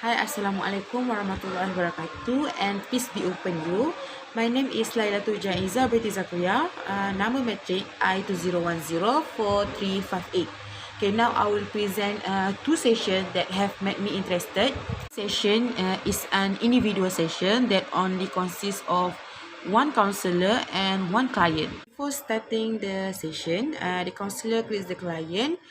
Hi, Assalamualaikum warahmatullahi wabarakatuh and peace be upon you. My name is Lailatul Jaiza binti Zakaria. Nama matrik I20104358. Okay, now I will present two sessions that have made me interested. Session is an individual session that only consists of one counselor and one client. Before starting the session, the counselor greets the client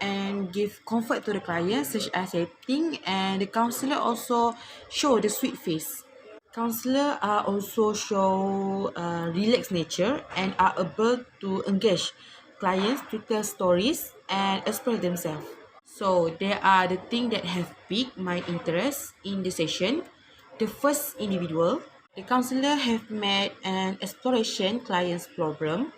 and give comfort to the client such as setting, and the counselor also show the sweet face. Counselor are also show relaxed nature and are able to engage clients to tell stories and express themselves. So there are the things that have piqued my interest in the session. The first individual, the counselor have made an exploration client's problem.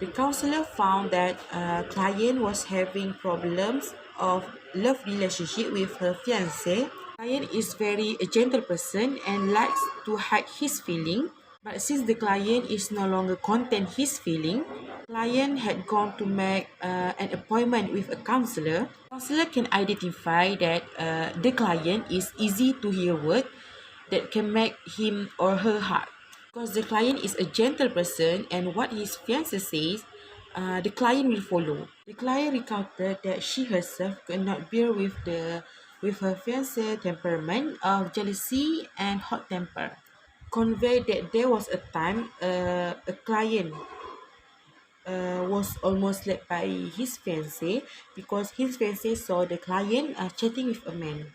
The counselor found that a client was having problems of love relationship with her fiance. Client is very a gentle person and likes to hide his feeling. But since the client is no longer content his feeling, client had gone to make an appointment with a counselor. Counselor can identify that the client is easy to hear word that can make him or her hard. Because the client is a gentle person and what his fiancé says, the client will follow. The client recounted that she herself could not bear with her fiancé temperament of jealousy and hot temper. Conveyed that there was a time a client was almost led by his fiancé because his fiancé saw the client chatting with a man.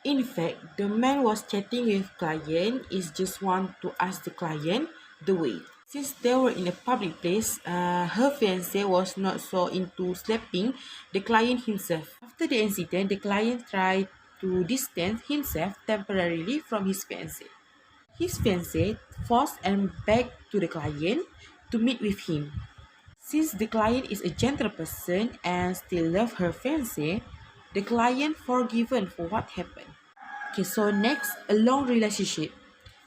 In fact, the man was chatting with client is just want to ask the client the way. Since they were in a public place, her fiancé was not so into slapping the client himself. After the incident, the client tried to distance himself temporarily from his fiancé. His fiancé forced and begged to the client to meet with him. Since the client is a gentle person and still love her fiancé, the client forgiven for what happened. Okay, so next, a long relationship.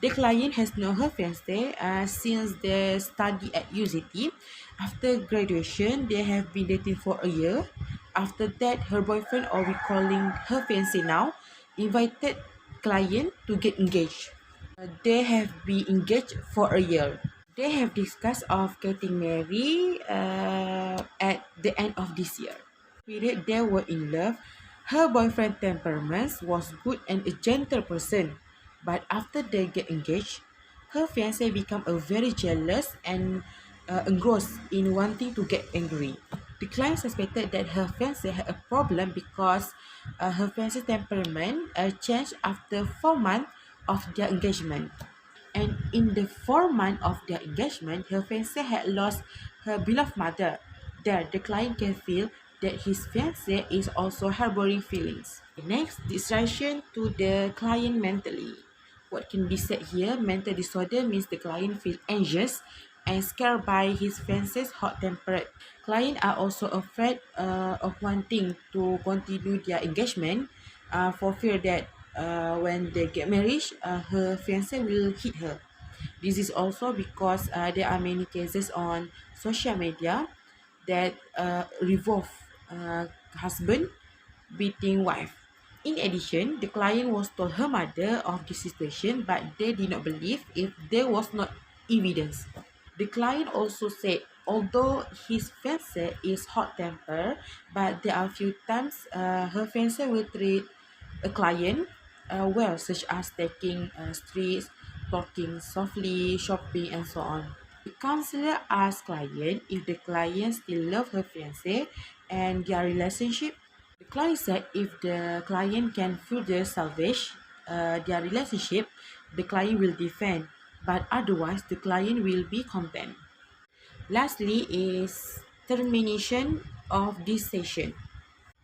The client has known her fiancé since they study at UCT. After graduation, they have been dating for a year. After that, her boyfriend, or we calling her fiancé now, invited client to get engaged. They have been engaged for a year. They have discussed of getting married at the end of this year. Period, they were in love. Her boyfriend temperament was good and a gentle person. But after they get engaged, her fiancé become a very jealous and engrossed in wanting to get angry. The client suspected that her fiancé had a problem because her fiancé's temperament changed after 4 months of their engagement. And in the 4 months of their engagement, her fiancé had lost her beloved mother. There, the client can feel that his fiancé is also harboring feelings. Next, distraction to the client mentally. What can be said here? Mental disorder means the client feels anxious and scared by his fiancé's hot tempered. Clients are also afraid of wanting to continue their engagement for fear that when they get married, her fiancé will hit her. This is also because there are many cases on social media that revolve husband beating wife. In addition, the client was told her mother of the situation, but they did not believe if there was not evidence. The client also said, although his fiancé is hot tempered, but there are few times her fiancé will treat a client well, such as taking streets, talking softly, shopping, and so on. The counselor asked client if the client still love her fiancé and their relationship. The client said if the client can further salvage their relationship, the client will defend, but otherwise the client will be content. Lastly is termination of this session.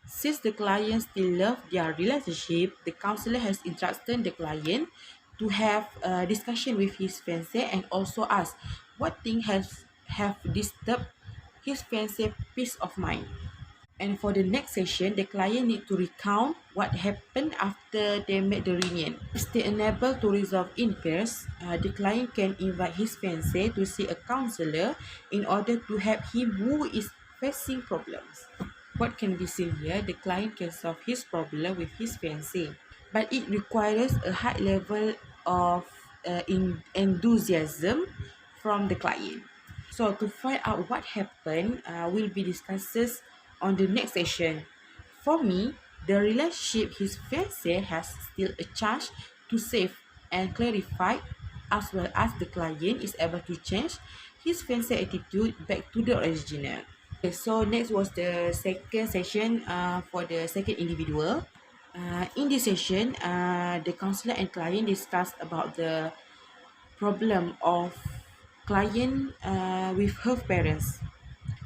Since the client still love their relationship, the counselor has instructed the client to have a discussion with his fiancé and also ask what thing has have disturbed his fiancé peace of mind. And for the next session, the client need to recount what happened after they made the reunion. If they unable to resolve in pairs, the client can invite his fiancé to see a counselor in order to help him who is facing problems. What can be seen here, the client can solve his problem with his fiancé. but it requires a high level of enthusiasm from the client. So to find out what happened, will be discussed on the next session. For me, the relationship his fiancé has still a chance to save and clarify, as well as the client is able to change his fiancé attitude back to the original. Okay, so next was the second session for the second individual. In this session, the counselor and client discussed about the problem of client with her parents.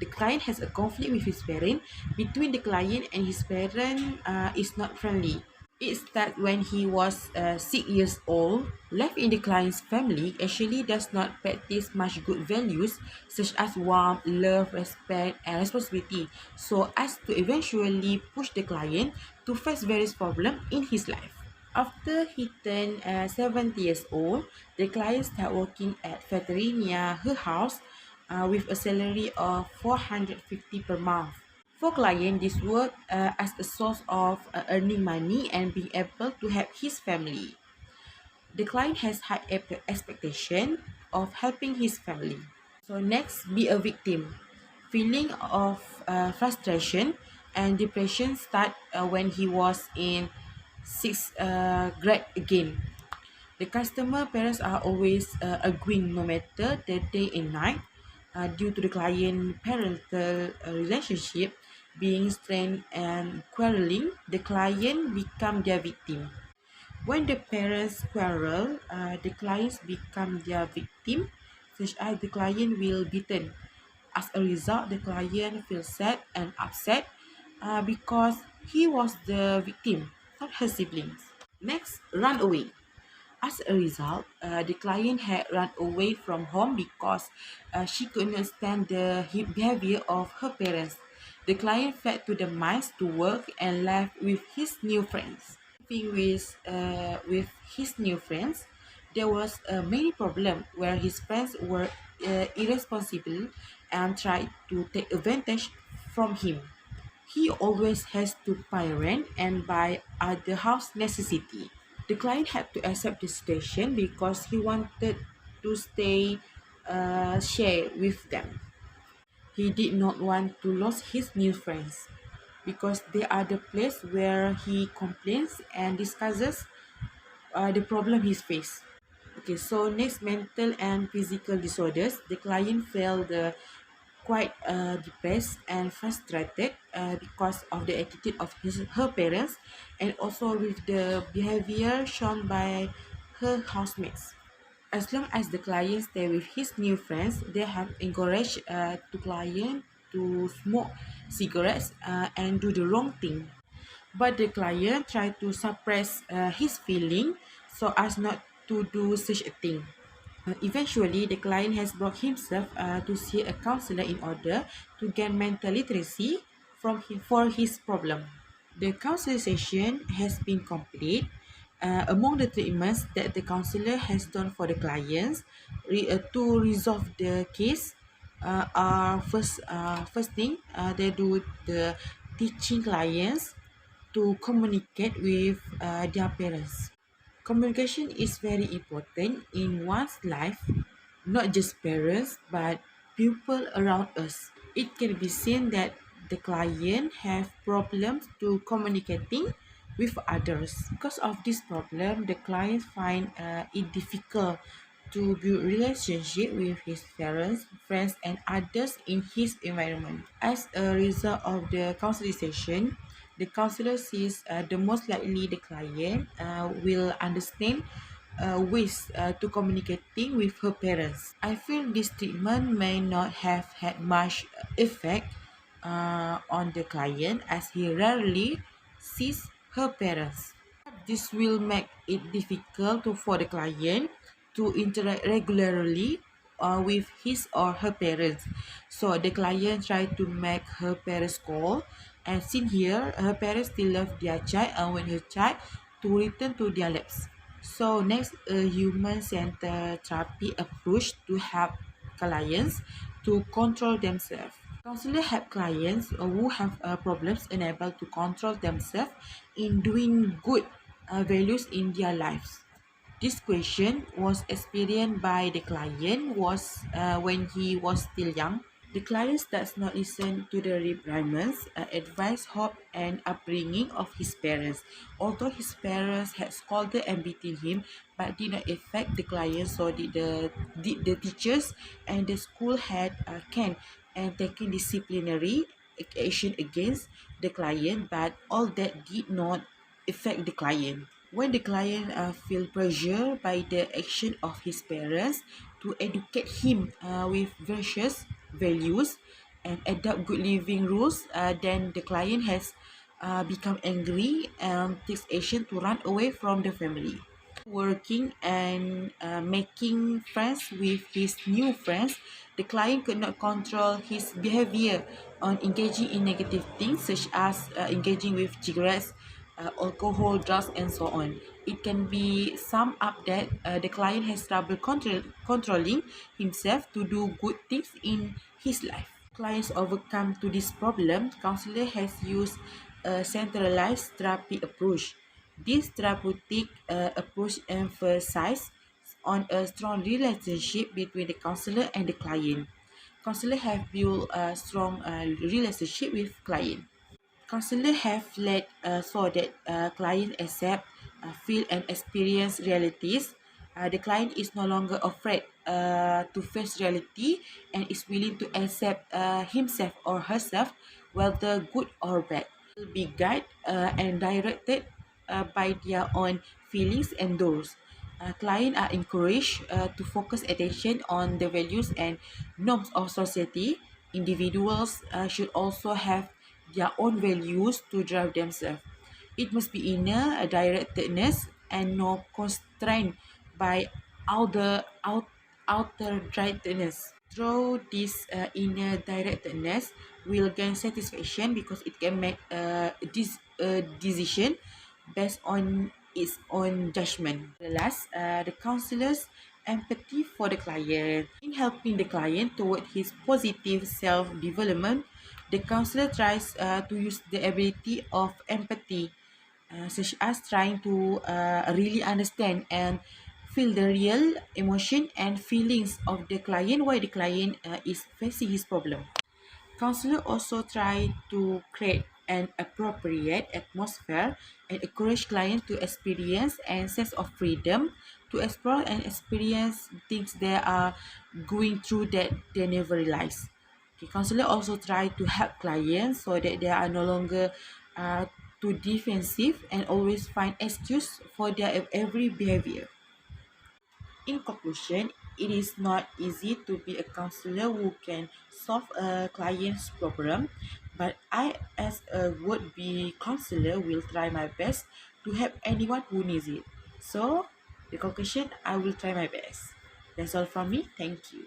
The client has a conflict with his parent. Between the client and his parent is not friendly. It started when he was 6 years old. Life in the client's family actually does not practice much good values such as warmth, love, respect, and responsibility, so as to eventually push the client to face various problems in his life. After he turned 70 years old, the client started working at factory near her house with a salary of 450 per month. For client, this work as a source of earning money and being able to help his family. The client has high expectation of helping his family. So next, be a victim. Feeling of frustration and depression start when he was in sixth grade again. The customer parents are always agreeing no matter the day and night due to the client parental relationship being strained and quarreling. The client become their victim. When the parents quarrel, the clients become their victim, such as the client will beaten. As a result, the client feels sad and upset because he was the victim, not her siblings. Next, run away. As a result, the client had run away from home because she could not stand the behavior of her parents. The client fled to the mines to work and left with his new friends. Living with his new friends, there was many problem where his friends were irresponsible and tried to take advantage from him. He always has to pay rent and buy other house necessity. The client had to accept the situation because he wanted to stay share with them. He did not want to lose his new friends because they are the place where he complains and discusses the problem he faced. Okay, so next, mental and physical disorders. The client felt quite depressed and frustrated because of the attitude of her parents and also with the behavior shown by her housemates. As long as the client stay with his new friends, they have encouraged the client to smoke cigarettes and do the wrong thing. But the client tried to suppress his feeling so as not to do such a thing. Eventually, the client has brought himself to see a counselor in order to gain mental literacy for his problem. The counseling session has been complete. Among the treatments that the counselor has done for the clients to resolve the case are first thing, they do the teaching clients to communicate with their parents. Communication is very important in one's life, not just parents but people around us. It can be seen that the client have problems to communicating with others. Because of this problem, the client find it difficult to build relationship with his parents, friends, and others in his environment. As a result of the counseling session, the counselor sees the most likely the client will understand ways to communicating with her parents. I feel this treatment may not have had much effect on the client as he rarely sees her parents. This will make it difficult for the client to interact regularly with his or her parents. So the client tried to make her parents call, and since here her parents still love their child and want her child to return to their lives. So next, a human-centered therapy approach to help clients to control themselves. Counselor help clients who have problems unable to control themselves in doing good values in their lives. This question was experienced by the client was when he was still young. The client does not listen to the requirements, advice, hope, and upbringing of his parents. Although his parents had scolded and beaten him, but did not affect the client, so did the teachers, and the school had can and taken disciplinary action against the client, but all that did not affect the client. When the client feel pressure by the action of his parents to educate him with virtuous values and adopt good living rules, then the client has become angry and takes action to run away from the family. Working and making friends with his new friends, the client could not control his behavior on engaging in negative things such as engaging with cigarettes, alcohol, drugs, and so on. It can be summed up that the client has trouble controlling himself to do good things in his life. Clients overcome to this problem, counselor has used a centralized therapy approach. This therapeutic approach emphasizes on a strong relationship between the counselor and the client. Counselor have built a strong relationship with client. Counselor have led so that client accept, feel and experience realities. The client is no longer afraid to face reality and is willing to accept himself or herself, whether good or bad. Will be guided and directed by their own feelings and goals. Clients are encouraged to focus attention on the values and norms of society. Individuals should also have their own values to drive themselves. It must be inner directedness and not constrained by outer directedness. Through this inner directedness will gain satisfaction because it can make this decision based on its own judgment. Last, the counselor's empathy for the client. In helping the client toward his positive self-development, the counselor tries to use the ability of empathy, such as trying to really understand and feel the real emotion and feelings of the client while the client is facing his problem. Counselor also try to create an appropriate atmosphere and encourage clients to experience a sense of freedom to explore and experience things they are going through that they never realize. Okay, counselor also try to help clients so that they are no longer too defensive and always find excuse for their every behavior. In conclusion, it is not easy to be a counselor who can solve a client's problem, but I, as a would-be counselor, will try my best to help anyone who needs it. So, the conclusion, I will try my best. That's all from me. Thank you.